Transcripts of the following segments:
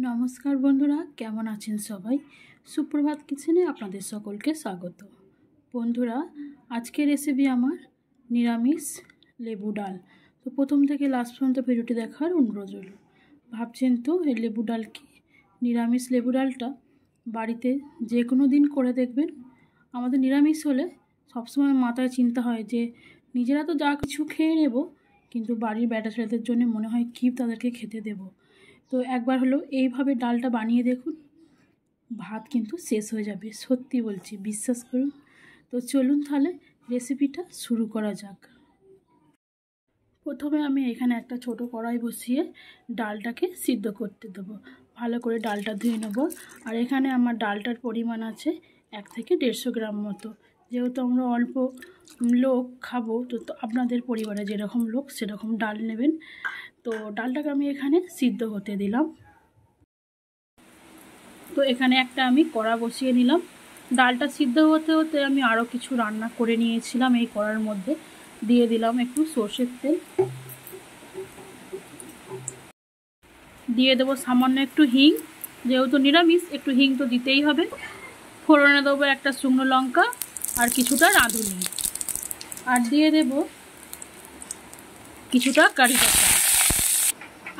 নমস্কার বন্ধুরা, কেমন আছেন সবাই? সুপ্রভাত কিচেনে আপনাদের সকলকে স্বাগত। বন্ধুরা, আজকের রেসিপি আমার নিরামিষ লেবু ডাল। তো প্রথম থেকে লাস্ট পর্যন্ত ভিডিওটি দেখার অনুরোধ রইল। ভাবছেন তো এই লেবু ডাল কি? নিরামিষ লেবু ডালটা বাড়িতে যে কোনো দিন করে দেখবেন। আমাদের নিরামিষ হলে সবসময় মাথায় চিন্তা হয় যে নিজেরা তো যা কিছু খেয়ে নেব, কিন্তু বাড়ির বেটা ছেলেদের জন্য মনে হয় কী তাদেরকে খেতে দেব। তো একবার হলো এইভাবে ডালটা বানিয়ে দেখুন, ভাত কিন্তু শেষ হয়ে যাবে, সত্যি বলছি, বিশ্বাস করুন। তো চলুন তাহলে রেসিপিটা শুরু করা যাক। প্রথমে আমি এখানে একটা ছোট কড়াই বসিয়ে ডালটাকে সিদ্ধ করতে দেবো। ভালো করে ডালটা ধুয়ে নেব। আর এখানে আমার ডালটার পরিমাণ আছে 1 থেকে 150 গ্রাম মতো। যেহেতু আমরা অল্প লোক খাবো, তো আপনাদের পরিবারে যেরকম লোক সেরকম ডাল নেবেন। তো ডালটাকে আমি এখানে সিদ্ধ হতে দিলাম। তো এখানে একটা আমি কড়া বসিয়ে নিলাম। ডালটা সিদ্ধ হতে হতে আমি আরও কিছু রান্না করে নিয়েছিলাম। এই কড়ার মধ্যে দিয়ে দিলাম একটু সর্ষের তেল, দিয়ে দেবো সামান্য একটু হিং, যেহেতু নিরামিষ একটু হিং তো দিতেই হবে। ফোড়নে দেবো একটা শুকনো লঙ্কা আর কিছুটা রাঁধুনি, আর দিয়ে দেব কিছুটা কারি পাতা।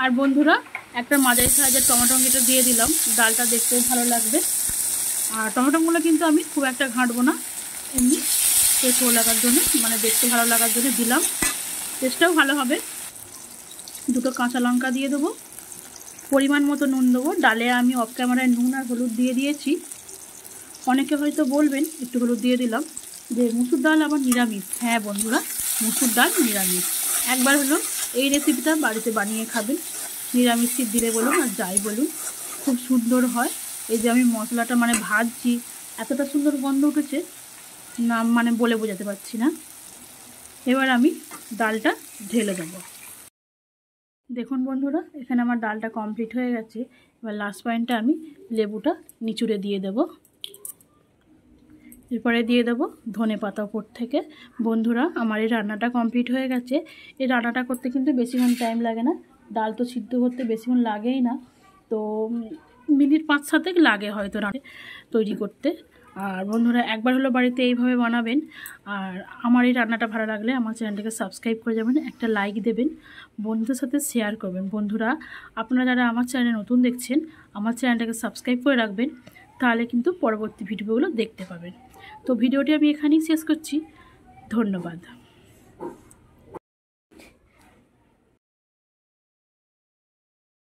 আর বন্ধুরা, একটা মাঝারি সাইজের টমেটো কেটে দিয়ে দিলাম, ডালটা দেখতেও ভালো লাগবে। আর টমেটোগুলো কিন্তু আমি খুব একটা ঘাঁটবো না, এমনি টেস্ট লাগার জন্য, মানে দেখতে ভালো লাগার জন্য দিলাম, টেস্টটাও ভালো হবে। দুটো কাঁচা লঙ্কা দিয়ে দেবো, পরিমাণ মতো নুন দেবো। ডালে আমি অফ ক্যামেরায় নুন আর হলুদ দিয়ে দিয়েছি। অনেকে হয়তো বলবেন একটু হলুদ দিয়ে দিলাম যে মুসুর ডাল আবার নিরামিষ। হ্যাঁ বন্ধুরা, মুসুর ডাল নিরামিষ। একবার হলো এই রেসিপিটা বাড়িতে বানিয়ে খাবেন, নিরামিষ দিলে বলুন আর যাই বলুন, খুব সুন্দর হয়। এই যে আমি মশলাটা ভাজছি, এতটা সুন্দর গন্ধ উঠেছে না, বলে বোঝাতে পারছি না। এবার আমি ডালটা ঢেলে দেবো। দেখুন বন্ধুরা, এখানে আমার ডালটা কমপ্লিট হয়ে গেছে। এবার লাস্ট পয়েন্টে আমি লেবুটা নিচুড়ে দিয়ে দেব। এরপরে দিয়ে দেবো ধনে পাতা উপর থেকে। বন্ধুরা, আমার এই রান্নাটা কমপ্লিট হয়ে গেছে। এই রান্নাটা করতে কিন্তু বেশিক্ষণ টাইম লাগে না, ডাল তো সিদ্ধ করতে বেশিক্ষণ লাগেই না, তো মিনিট 5-7 লাগে হয়তো রান্না তৈরি করতে। আর বন্ধুরা, একবার হলো বাড়িতে এইভাবে বানাবেন। আর আমার এই রান্নাটা ভালো লাগলে আমার চ্যানেলটাকে সাবস্ক্রাইব করে যাবেন, একটা লাইক দেবেন, বন্ধুদের সাথে শেয়ার করবেন। বন্ধুরা, আপনারা যারা আমার চ্যানেলে নতুন দেখছেন, আমার চ্যানেলটাকে সাবস্ক্রাইব করে রাখবেন, তাহলে কিন্তু পরবর্তী ভিডিওগুলো দেখতে পাবেন। তো ভিডিওটি আমি এখানেই শেষ করছি। ধন্যবাদ।